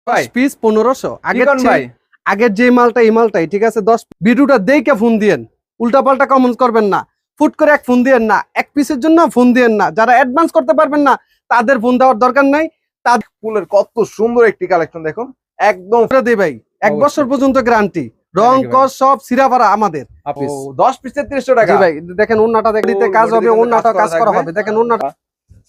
Piece 1500 ভাই আগের যে মালটা এই মালটাই ঠিক আছে। 10 ভিডিওটা দেখে ফোন দিয়েন, উল্টা পাল্টা কমেন্ট করবেন না, ফুট করে এক ফোন দিয়েন না, এক পিসের জন্য ফোন দিয়েন না। যারা অ্যাডভান্স করতে পারবেন না তাদের ফোন দেওয়ার দরকার নাই। তাদের ফুলের কত সুন্দর একটি কালেকশন দেখুন, একদম দেই ভাই 1 বছর পর্যন্ত গ্যারান্টি, রং কস সব সিরাপাড়া আমাদের। 10 পিস 3300 টাকা। জি ভাই দেখেন ওন্নাটা দেখতে কাজ হবে, ওন্নাটা কাজ করা হবে। দেখেন ওন্নাটা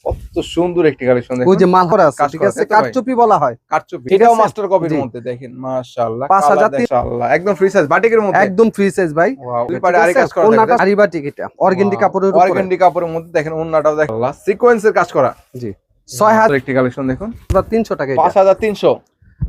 কত সুন্দর একটি কালেকশন দেখুন, ওই যে মাল করা আছে ঠিক আছে, কারচুপি বলা হয় কারচুপি। এটাও মাস্টার কপির মধ্যে দেখেন মাশাআল্লাহ, 5000 মাশাআল্লাহ একদম ফ্রি সাইজ বাটিকের মধ্যে, একদম ফ্রি সাইজ ভাই। দুই পারে আরি কাজ করা আছে, ওন্নাটা আরি বাটিক, এটা অর্গানডি কাপড়ের উপরে, অর্গানডি কাপড়ের মধ্যে দেখেন ওন্নাটাও দেখেন আল্লাহ সিকোয়েন্সের কাজ করা। জি 6000 একটি কালেকশন দেখুন, 300 টাকা, 5300।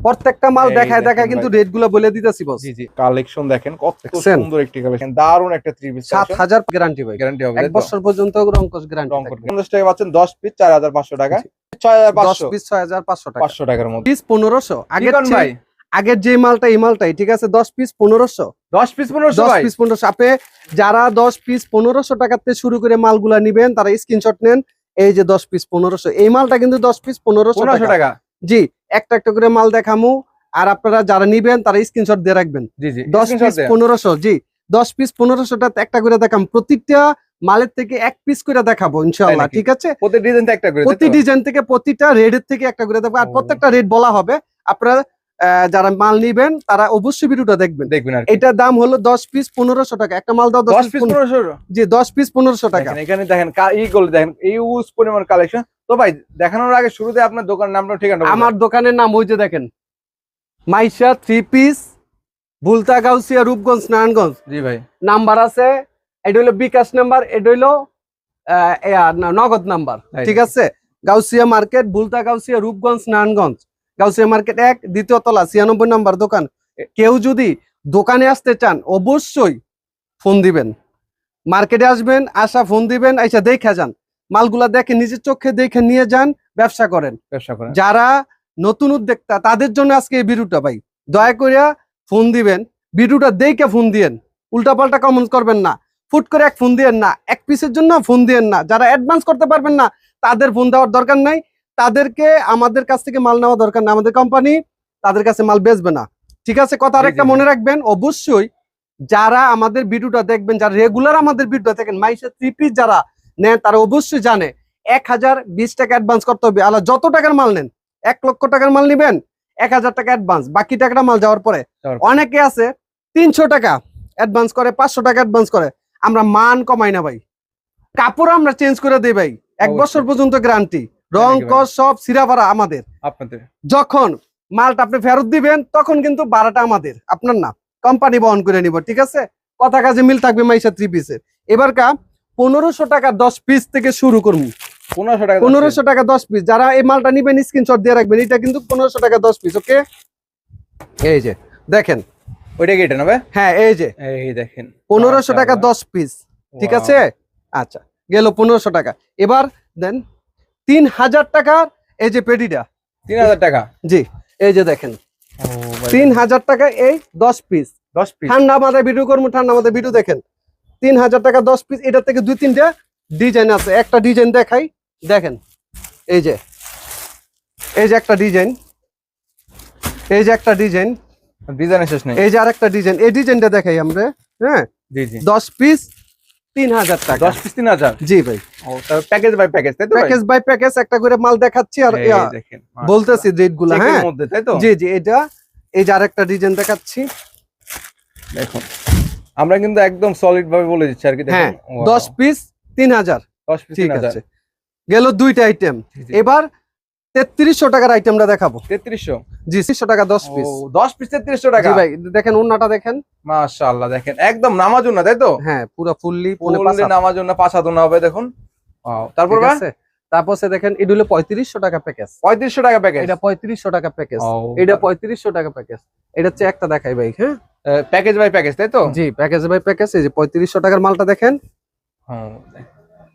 প্রত্যেকটা মাল দেখায় দেখায় কিন্তু রেট গুলো বলে দিতেছি বস। জি জি কালেকশন দেখেন কত সুন্দর একটি কালেকশন, দারুন একটা 3 পিস 7000 গ্যারান্টি ভাই, গ্যারান্টি হবে 1 বছর পর্যন্ত রংকস গ্যারান্টি রং করবে। 50 টাকা পাচ্ছেন 10 পিস 4500 টাকা, 6500 10 পিস 6500 টাকা, 500 টাকার মধ্যে পিস 1500 ভাই। আগের যে মালটা এই মালটাই ঠিক আছে। 10 পিস 1500, 10 পিস 1500 10 ভাই, পিস 1500। আপনি যারা 10 পিস 1500 টাকাতে শুরু করে মালগুলা নিবেন তারা স্ক্রিনশট নেন। এই যে 10 পিস 1500, এই মালটা কিন্তু 10 পিস 1500 টাকা। জি একটা একটা করে মাল দেখামু, আর আপনারা যারা নিবেন তারা স্ক্রিনশট দিয়ে রাখবেন। জি জি 10 পিস 1500, জি 10 পিস 1500 টাতে একটা করে দেখাম, প্রতিটা মালের থেকে এক পিস করে দেখাবো ইনশাআল্লাহ, ঠিক আছে। প্রতি ডিজাইন থেকে একটা করে, প্রতি ডিজাইন থেকে প্রতিটা রেডের থেকে একটা করে দেখাবো, আর প্রত্যেকটা রেট বলা হবে। আপনারা যারা মাল নিবেন তারা অবশ্যই ভিডিওটা দেখবেন। আর এটার দাম হলো 10 পিস 1500 টাকা। একটা মাল দাও 10 পিস 1500, জি 10 পিস 1500 টাকা। এখানে দেখেন এইগুলো দেখেন ইউজ পরিমাণ কালেকশন। তো ভাই দেখানোর আগে শুরুতে আপনার দোকানের নামটা ঠিকানা। আমার দোকানের নাম ওই যে দেখেন মাইশা 3 পিস, ভুলতা গাউসিয়া, রূপগঞ্জ, নারায়ণগঞ্জ। জি ভাই নাম্বার আছে, এটা হলো বিকাশ নাম্বার, এটা হলো নগদ নাম্বার, ঠিক আছে। গাউসিয়া মার্কেট, ভুলতা গাউসিয়া, রূপগঞ্জ, নারায়ণগঞ্জ। গাউসিয়া মার্কেট 1, দ্বিতীয় তলা, 96 নাম্বার দোকান। কেউ যদি দোকানে আসতে চান অবশ্যই ফোন দিবেন, মার্কেটে আসবেন, আসা ফোন দিবেন, আইসা দেখে যান, মালগুলা দেখে নিজের চোখে দেখে নিয়ে যান, ব্যবসা করেন। যারা নতুন উদ্যোক্তা তাদের জন্য আজকে এই ভিডিওটা ভাই, দয়া করে ফোন দিবেন, ভিডিওটা দেখে ফোন দিয়েন, উল্টা পাল্টা কমেন্ট করবেন না, ফুট করে এক ফোন দিয়েন না, এক পিসের জন্য ফোন দিয়েন না। যারা অ্যাডভান্স করতে পারবেন না তাদের ফোন দেওয়ার দরকার নাই, তাদেরকে আমাদের কাছ থেকে মাল নেওয়া দরকার না, আমাদের কোম্পানি তাদের কাছে মাল বেচবে না, ঠিক আছে। কথা আরেকটা মনে রাখবেন, অবশ্যই যারা আমাদের ভিডিওটা দেখবেন, যারা রেগুলার আমাদের ভিডিও দেখেন, মাইশা 3 পিস যারা নেন তারা অবশ্যই জানে 1020 টাকা অ্যাডভান্স করতে হবে। আলা যত টাকার মাল নেন, 1 লক্ষ টাকার মাল নিবেন 1000 টাকা অ্যাডভান্স, বাকি টাকাটা মাল যাওয়ার পরে। অনেকে আছে 300 টাকা অ্যাডভান্স করে, 500 টাকা অ্যাডভান্স করে। আমরা মান কমাই না ভাই, কাপড় আমরা চেঞ্জ করে দেই ভাই, 1 বছর পর্যন্ত গ্যারান্টি, রং কস সব সিরাপাড়া আমাদের। আপনাদের যখন মালটা আপনি ফেরত দিবেন তখন কিন্তু ভাড়াটা আমাদের, আপনার না, কোম্পানি বহন করে নিব, ঠিক আছে। কথা কাজে মিল থাকবে মাইশা 3 পিসের। এবার 1500 টাকা 10 পিস থেকে শুরু করবো, 1500 টাকা 10 পিস। যারা এই মালটা নিবেন স্ক্রিনশট দিয়ে রাখবেন, এটা কিন্তু 1500 টাকা 10 পিস, ওকে। এই যে দেখেন ওইটা কি এটা না ভাই? হ্যাঁ এই যে এই দেখেন 1500 টাকা 10 পিস, ঠিক আছে। আচ্ছা গেল 1500 টাকা। এবার দেন 3000 টাকার এই যে পেডিটা, 3000 টাকা, জি এই যে দেখেন 3000 টাকা এই 10 পিস। ঠান্ডা মাথায় ভিডিও করবো, ঠান্ডা মাথায় ভিডিও দেখেন। 3000 টাকা 10 পিস। এটা থেকে 2-3টা ডিজাইন আছে, একটা ডিজাইন দেখাই, দেখেন এই যে একটা ডিজাইন, এই যে একটা ডিজাইন, ডিজাইনের শেষ নেই। এই যে আরেকটা ডিজাইন, এই ডিজাইনটা দেখাই আমরা। হ্যাঁ জি জি 10 পিস 3000 টাকা, 10 পিস 3000। জি ভাই, ও তার প্যাকেজ বাই প্যাকেজ, তাই তো? প্যাকেজ বাই প্যাকেজ একটা করে মাল দেখাচ্ছি আর দেখেন বলতেছি রেট গুলো। হ্যাঁ মধ্যে, তাই তো? জি জি এটা এই যে আরেকটা ডিজাইন দেখাচ্ছি, দেখুন আমরা কিন্তু একদম সলিড ভাবে বলে দিচ্ছি আর কি। হ্যাঁ 10 পিস 3000, 10 পিস 3000 গেল দুইটা আইটেম। এবার 3300 টাকার আইটেমটা দেখাবো। 3300, জি 300 টাকা 10 পিস, 10 পিস 3300 টাকা। জি ভাই দেখেন ওন্নাটা দেখেন, মাশাআল্লাহ দেখেন একদম নামাজুন না, তাই তো? হ্যাঁ পুরো ফুললি নামাজুন না, পাঁচাদুন হবে দেখুন। তারপর তারপর দেখেন এটা হলো 3500 টাকা প্যাকেজ, 3500 টাকা প্যাকেজ, এটা 3500 টাকা প্যাকেজ, এটা 3500 টাকা প্যাকেজ। এটা হচ্ছে একটা দেখাই ভাই, হ্যাঁ প্যাকেজ বাই প্যাকেজ, তাই তো? জি প্যাকেজ বাই প্যাকেজ। এই যে 3500 টাকার মালটা দেখেন, হ্যাঁ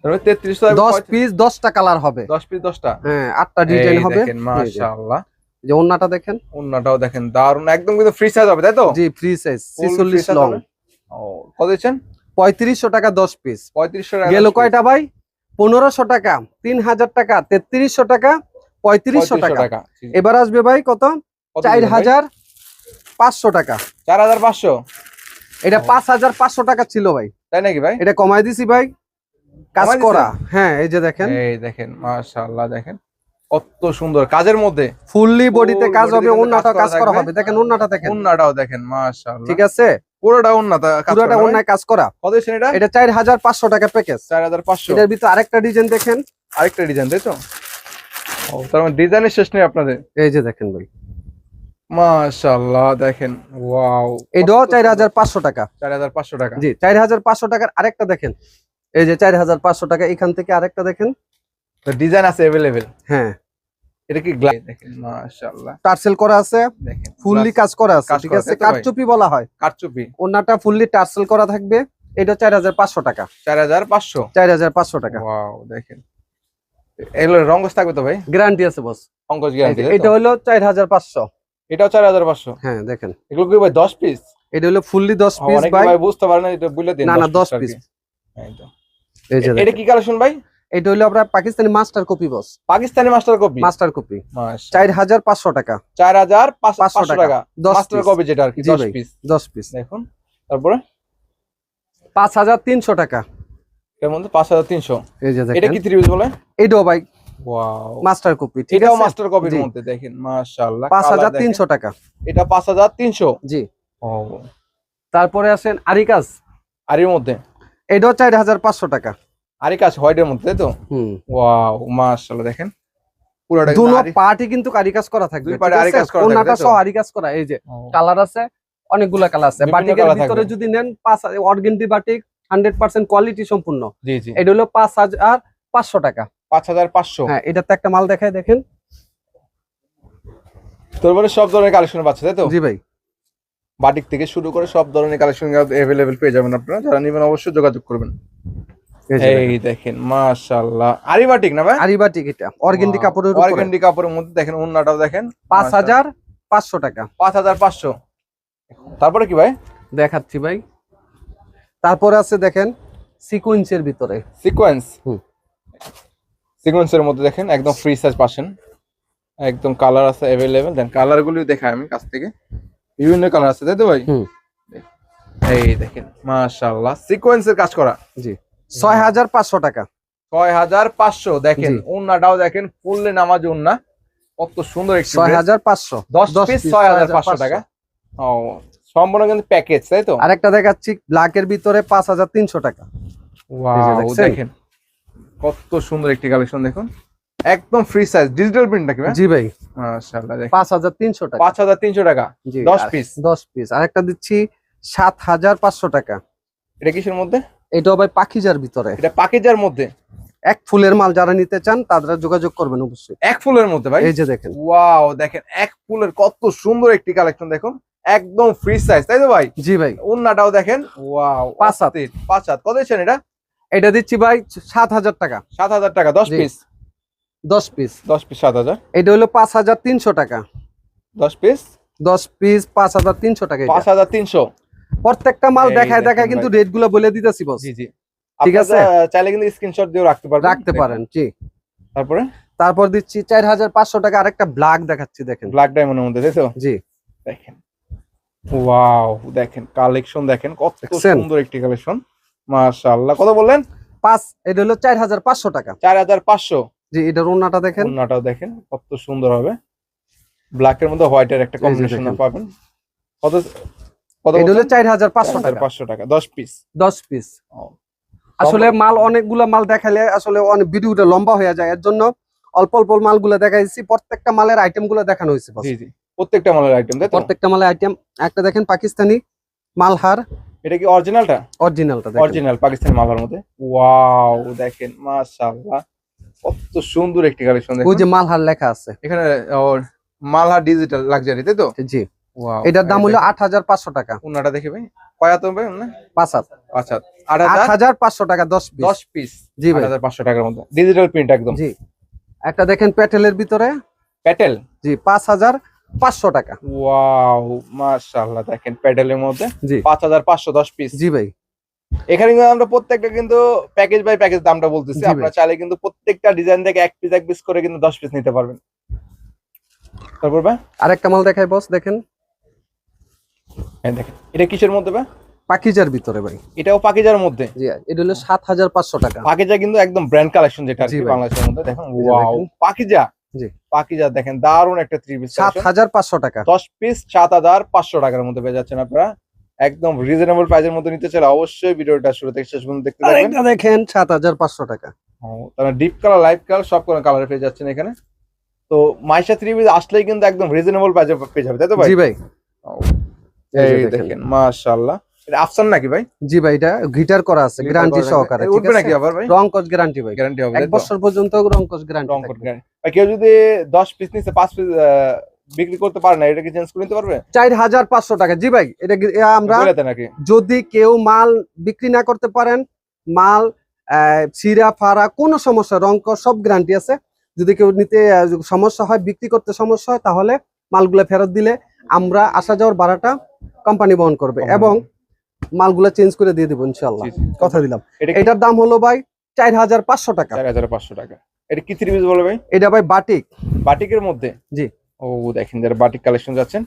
3300, 10 পিস 10টা কালার হবে, 10 পিস 10টা, হ্যাঁ 8টা ডিজাইন হবে। দেখেন মাশাআল্লাহ, যে ওন্নাটা দেখেন, ওন্নাটাও দেখেন দারুন, একদম কিন্তু ফ্রি সাইজ হবে, তাই তো? জি ফ্রি সাইজ 46 লং। কত দিচ্ছেন? 3500 টাকা 10 পিস। 3500 টাকা গেল কয়টা ভাই? 1500 টাকা, 3000 টাকা, 3300 টাকা, 3500 টাকা। এবার আসবে ভাই কত? 4,500 টাকা। 4,500 এটা 5,500 টাকা ছিল ভাই, তাই নাকি ভাই? এটা কমাই দিছি ভাই, কাজ কমাই দিছেন? করা। হ্যাঁ এই যে দেখেন, এই দেখেন মাশাআল্লাহ, দেখেন কত সুন্দর কাজের মধ্যে, ফুললি বডিতে কাজ body তে হবে, কিন্তু ওন্নাটা কাজ করা কাজ করা থাকবে। হবে, দেখেন ওন্নাটা দেখেন, ওন্নাটাও দেখেন মাশাআল্লাহ, ঠিক আছে, পুরোটা ওন্নাটা কাজ পুরোটা করা না ভাই? ওন্নায় কাজ করা। কত দিচ্ছেন এটা? এটা 4,500 টাকা প্যাকেজ। 4,500। এটার ভিতরে আরেকটা ডিজাইন দেখেন, আরেকটা ডিজাইন, তাই তো? ও, তার মানে ডিজাইনের শেষ নেই আপনাদের। এই যে দেখেন ভাই, মাশাআল্লাহ দেখেন, ওয়াও, এটাও 4,500 টাকা। 4,500 টাকা। জি 4,500 টাকার আরেকটা দেখেন, এই যে 4,500 টাকা, এখান থেকে আরেকটা দেখেন। ডিজাইন আছে अवेलेबल। হ্যাঁ এটা কি গ্লাস? দেখেন মাশাআল্লাহ, টার্সেল করা আছে, দেখেন ফুললি glass, কাজ করা আছে, কাজ ঠিক করা, আছে, তাই তো ভাই? কারচুপি বলা হয়, কারচুপি। ওন্নাটা ফুললি টার্সেল করা থাকবে। এটা 4,500 টাকা। 4,500। 4,500 টাকা ওয়াও দেখেন, এগুলো রঙ্গস থাকবে তো ভাই? গ্যারান্টি আছে বস। রঙ্গস গ্যারান্টি। এটা হলো 4,500। এটাও 4,500। হ্যাঁ দেখেন, এগুলো কি ভাই 10 পিস? এটা হলো ফুললি 10 পিস অনেকে ভাই। ভাই বুঝতে পারে না, এটা বলে দিন। না না 10 আর পিস। কি। এই তো। এই যে এটা দেখেন, কি কালেকশন ভাই? এটা হলো আপনার Pakistani master copy boss, Pakistani master copy. Master copy মাশাআল্লাহ, 4,500 টাকা। 4,500 টাকা 10 মাস্টার পিস। কপি, যেটা আর কি জি 10 ভাই, পিস। 10 পিস। দেখুন, তারপরে 5,300 টাকা। এর মধ্যে 5,300। এই যে এটা দেখেন, কি 3 পিস বলে? এটাও ভাই ওয়াও, মাস্টার কপি, ঠিক এটাও আছে, মাস্টার কপির জি। মধ্যে দেখেন মাশাআল্লাহ, 5,300 টাকা। এটা 5,300। জি। ও, তারপরে আসেন আরিকাস, আর এর মধ্যে এটাও 4,500 টাকা। আরিকাস হোয়াইটের মধ্যে, তাই তো? হুম, ওয়াও মাশাআল্লাহ, দেখেন পুরোটা কিন্তু দুনো পার্টি কিন্তু আরিকাস করা থাকবে, দুই পার্টে ঠিক আছে? আরিকাস করা থাকবে, ওন্নাটা তাই তো? সহ আরিকাস করা। এই যে ও, কালার আছে, অনেকগুলা কালার আছে। বিভিন্ন বাটিকের colour ভিতরে থাকবে। যদি নেন, 5 অর্গেন্ডি বাটিক 100% কোয়ালিটি সম্পূর্ণ। জি জি, এটা হলো 5,500 টাকা। 5,500। হ্যাঁ, এটাতে একটা মাল দেখায় দেখেন। তারপরে সব ধরনের কালেকশন পাচ্ছে, তাই তো? জি ভাই, বাটিক থেকে শুরু করে সব ধরনের কালেকশন अवेलेबल পেয়ে যাবেন আপনারা, যারা নেবেন অবশ্যই যোগাযোগ করবেন। এই যে এই দেখেন মাশাআল্লাহ, আরি বাটিক না ভাই? আরি বাটিক, এটা অর্গেন্ডি কাপড়ের উপরে অর্গানডি কাপড়ের মধ্যে দেখেন, ওন্নাটাও দেখেন 5,500 টাকা। 5,500। তারপরে কি ভাই? দেখাচ্ছি ভাই, তারপরে আছে দেখেন সিকোয়েন্সের ভিতরে। সিকোয়েন্স। হুম। সিকোয়েন্সের মধ্যে দেখেন একদম ফ্রি সাইজ পাচ্ছেন, একদম কালার আছে अवेलेबल। দেন কালার গুলো দেখাই আমি কাছ থেকে, বিভিন্ন কালার আছে, তাই তো ভাই? হুম। এই দেখেন মাশাআল্লাহ, সিকোয়েন্সের কাজ করা। জি 6,500 টাকা। 6,500। দেখেন জি। ওন্নাটাও দেখেন, ফুললে নামাজ ওন্না, কত সুন্দর একটি dress। 6,500। 10 পিস 6,500 টাকা। ও, সম্পূর্ণ কিন্তু প্যাকেজ, তাই তো? আরেকটা দেখাচ্ছি ব্ল্যাকের ভিতরে 5,300 টাকা। ওয়াও দেখছেন? দেখেন কত সুন্দর একটি কালেকশন, দেখুন একদম ফ্রি সাইজ, ডিজিটাল প্রিন্ট নাকি ভাই? জি ভাই, মাশাআল্লাহ, দেখেন 5,300 টাকা। 5,300 টাকা। জি 10 পিস। 10 পিস। আরেকটা দিচ্ছি 7,500 টাকা। এটা কিসের মধ্যে? এটাও ভাই পাখিজার ভিতরে, এটা পাকিজার মধ্যে, এক ফুলের মাল যারা নিতে চান তারা যোগাযোগ করবেন অবশ্যই। এক ফুলের মধ্যে ভাই। এই যে দেখেন, ওয়াও দেখেন এক ফুলের কত সুন্দর একটি কালেকশন, দেখুন একদম ফ্রি সাইজ, তাই তো ভাই? জি ভাই, ওন্নাটাও দেখেন, ওয়াও 5 হাত। 5 হাত। কত দিচ্ছেন এটা? এটা দিচ্ছি ভাই 7,000 টাকা। 7,000 টাকা। 10 জি। পিস। 10 পিস। 10 পিস 7,000। এটা হলো 5,300 টাকা। 10 পিস 10 পিস 5,300 টাকা। এটা 5,300। প্রত্যেকটা মাল এই দেখায় দেখেন দেখায় কিন্তু ভাই। রেট গুলো বলে দিতেছি বস। জি জি, ঠিক আছে। আপনারা চাইলে কিন্তু স্ক্রিনশট দিয়েও রাখতে পারবেন। রাখতে পারেন। জি। তারপরে তারপর দিচ্ছি 4,500 টাকা আরেকটা ব্ল্যাক দেখাচ্ছি দেখেন। ব্ল্যাক ডায়মন্ডের মধ্যে, তাই তো? জি। দেখেন ওয়াও, দেখেন কালেকশন দেখেন কত দেখছেন? সুন্দর একটি কালেকশন, মাশাআল্লাহ। কত বললেন? 5, এটা হলো 4,500 টাকা। 4,500। জি, এটার ওন্নাটা দেখেন। ওন্নাটাও দেখেন কত সুন্দর হবে, ব্ল্যাকের মধ্যে হোয়াইটের একটা এই যে কম্বিনেশন দেখেন। পাবেন। কত কত এটা হলো বলছেন? 4,500 টাকা। 4,500 টাকা। 10 পিস। 10 পিস। আসলে মাল অনেকগুলা মাল দেখালে আসলে অনেক ভিডিওটা লম্বা হয়ে যায়, এর জন্য অল্প অল্প মালগুলো দেখাইছি। প্রত্যেকটা মালের আইটেম গুলো দেখানো হয়েছে বস। জি জি, প্রত্যেকটা মালের আইটেম, তাই তো? প্রত্যেকটা মালের আইটেম। একটা দেখেন পাকিস্তানি মালহার, এটা কি অরিজিনালটা? অরিজিনালটা দেখেন। অরিজিনাল পাকিস্তানি মালহার মধ্যে। ওয়াও দেখেন মাশাআল্লাহ, কত সুন্দর একটি কালেকশন, ওই দেখুন যে মালহার লেখা আছে এখানে। ওর মালহার ডিজিটাল লাক্সারি, তাই তো? জি। ওয়াও, এটার দাম হলো 8,500 টাকা। ওন্নাটা দেখে ভাই, কয় হাত হবে ওন্না? 5 হাত। আচ্ছা, 8,000। 8,500 টাকা 10 পিস। 10 পিস। জি ভাই। 8,500 টাকার মধ্যে ডিজিটাল প্রিন্ট একদম। জি। একটা দেখেন প্যাটেলের ভিতরে। প্যাটেল। জি 5,500 টাকা। ওয়াও মাশাআল্লাহ, দেখেন প্যাটেলের মধ্যে জি। 5,500 10 পিস। জি ভাই। এখানে কিন্তু আমরা প্রত্যেকটা কিন্তু প্যাকেজ বাই প্যাকেজ দামটা বলতেছি। জি ভাই। আপনারা চাইলে কিন্তু প্রত্যেকটা ডিজাইন থেকে এক পিস করে কিন্তু 10 পিস নিতে পারবেন। তারপর ভাই আরেকটা মাল দেখাই বস, দেখেন এই দেখেন এটা কিসের মধ্যে ভাই? পাকিজার ভিতরে ভাই। এটাও পাকিজার মধ্যে। জি, এটা হলো 7500 টাকা। পাকিজা কিন্তু একদম ব্র্যান্ড কালেকশন যেটা আর জি কি ভাই। বাংলাদেশের মধ্যে। দেখেন এই যে ওয়াও দেখেন। পাকিজা। জি। পাকিজা দেখেন দারুন একটা 3 পিস 7500 টাকা। 10 পিস 7500 টাকার মধ্যে পেয়ে যাচ্ছেন আপনারা। একদম রিজনেবল প্রাইসের মধ্যে নিতে চাইলে অবশ্যই ভিডিওটা শুরু থেকে শেষ পর্যন্ত দেখতে থাকবেন। আরেকটা দেখেন 7500 টাকা। তারা ডিপ কালার, লাইট কালার সব কোনো কালারে পেয়ে যাচ্ছেন এখানে। তো মাইশা 3 পিস আসলেই কিন্তু একদম রিজনেবল প্রাইসে পেয়ে যাবে, তাই তো ভাই? জি ভাই। এই যে এই দেখেন। দেখেন মাশাআল্লাহ। এটা আফসান নাকি ভাই? জি ভাই, এটা গিটার করা আছে, গ্যারান্টি সহকারে। ঠিক উঠবে আছে, নাকি আবার ভাই? রং কস গ্যারান্টি ভাই। গ্যারান্টি হবে, 1 তাই তো? বছর পর্যন্ত রং কস গ্যারান্টি রং থাকবে। Code guarantee. ভাই কেউ যদি 10 পিস নিচে 5 পিস বিক্রি করতে পারে না, এটা কি চেঞ্জ করে নিতে পারবে? 4500 টাকা। জি ভাই, এটা আমরা বলে দেন নাকি? যদি কেউ মাল বিক্রি না করতে পারেন, মাল ছিঁড়া ফাড়া কোনো সমস্যা, রং কস সব গ্যারান্টি আছে। যদি কেউ নিতে সমস্যা হয়, বিক্রি করতে সমস্যা হয়, তাহলে মালগুলো ফেরত দিলে আমরা আসা যাওয়ার ভাড়াটা কোম্পানি বহন করবে এবং মালগুলো চেঞ্জ করে দিয়ে দেবো ইনশাআল্লাহ। জি, জি। কথা দিলাম। এটা এটার দাম হলো ভাই 4500 টাকা। 4500 টাকা। এটা কি 3 পিস বলে ভাই? এটা ভাই বাটিক। বাটিকের মধ্যে? জি। ও দেখেন যারা বাটিক কালেকশন যাচ্ছেন,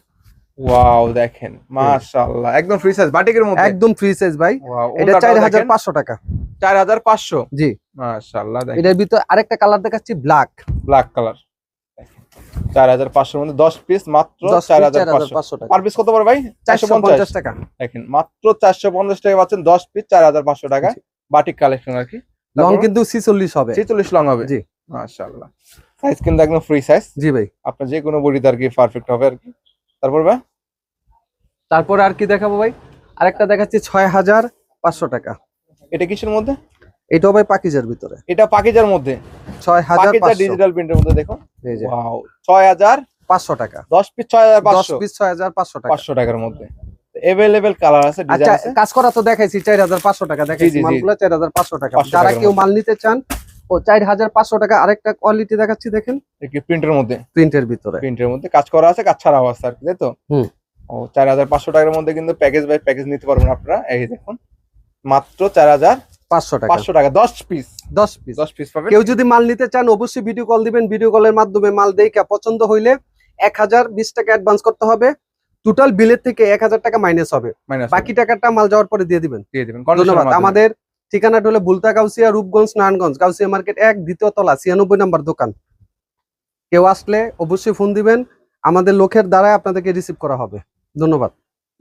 ওয়াও দেখেন মাশাআল্লাহ একদম ফ্রি সাইজ বাটিকের মধ্যে। একদম ফ্রি সাইজ ভাই। ওয়াও এটা 4500 টাকা। 4500। জি। মাশাআল্লাহ দেখেন এটার ভিতর আরেকটা কালার দেখাচ্ছি, ব্ল্যাক। Black colour. 4500 এর মধ্যে 10 পিস মাত্র 4500 টাকা। পার পিস কত পড়ে ভাই? 450 টাকা। দেখেন মাত্র 450 টাকা পাচ্ছেন 10 পিস 4500 টাকা। বাটিক কালেকশন আর কি। লং কিন্তু 46 হবে। 46 লং হবে। জি। মাশাআল্লাহ। সাইজ কিন্তু একদম ফ্রি সাইজ। জি ভাই। আপনার যে কোনো বডিতে আর কি পারফেক্ট হবে আর কি। তারপর ভাই তারপর আর কি দেখাবো ভাই? আরেকটা দেখাচ্ছি 6500 টাকা। এটা কিসের মধ্যে? এটাও ভাই পাকিজার ভিতরে। এটা পাকিজার মধ্যে। পাকিজা 6500। ডিজিটাল প্রিন্টের মধ্যে দেখুন। এই যে ওয়াও 6500 টাকা। 10 পিস 10 6500 পিস 6500 টাকা। 500 টাকার মধ্যে। এভেলেবেল কালার আছে, আচ্ছা, ডিজাইন আছে। কাজ করা তো দেখাইছি 4500 টাকা দেখাইছি, জি, জি, জি। মালগুলো 4500 টাকা। 500 যারা টাকার কেউ মধ্যে। মাল নিতে চান ও 4500 টাকা। আরেকটা কোয়ালিটি দেখাচ্ছি, দেখেন কি প্রিন্টের মধ্যে? প্রিন্টের ভিতরে। প্রিন্টের মধ্যে কাজ করা আছে, কাজ ছাড়াও আছে আর কি, তাই তো? হুম। ও 4500 টাকার মধ্যে কিন্তু প্যাকেজ বাই প্যাকেজ নিতে পারবেন আপনারা। এই দেখুন মাত্র 4500 500 টাকা। টাকা 10 পিস 10 পিস। 10 পিস পাবেন। কেউ যদি মাল নিতে চান অবশ্যই ভিডিও কল দিবেন। ভিডিও কলের মাধ্যমে মাল দেখে পছন্দ হইলে 1020 টাকা অ্যাডভান্স করতে হবে। টোটাল বিলের থেকে 1000 টাকা মাইনাস হবে। মাইনাস বাকি টাকাটা মাল যাওয়ার পরে দিয়ে দিবেন। দিয়ে দিবেন। ধন্যবাদ। আমাদের ঠিকানাটা হলো বুলতা গাউসিয়া, রূপগঞ্জ, নারায়ণগঞ্জ। গাউসিয়া মার্কেট 1, দ্বিতীয় তলা, 96 নম্বর দোকান। কেউ আসলে অবশ্যই ফোন দিবেন, আমাদের লোকের দ্বারা আপনাদেরকে রিসিভ করা হবে। ধন্যবাদ।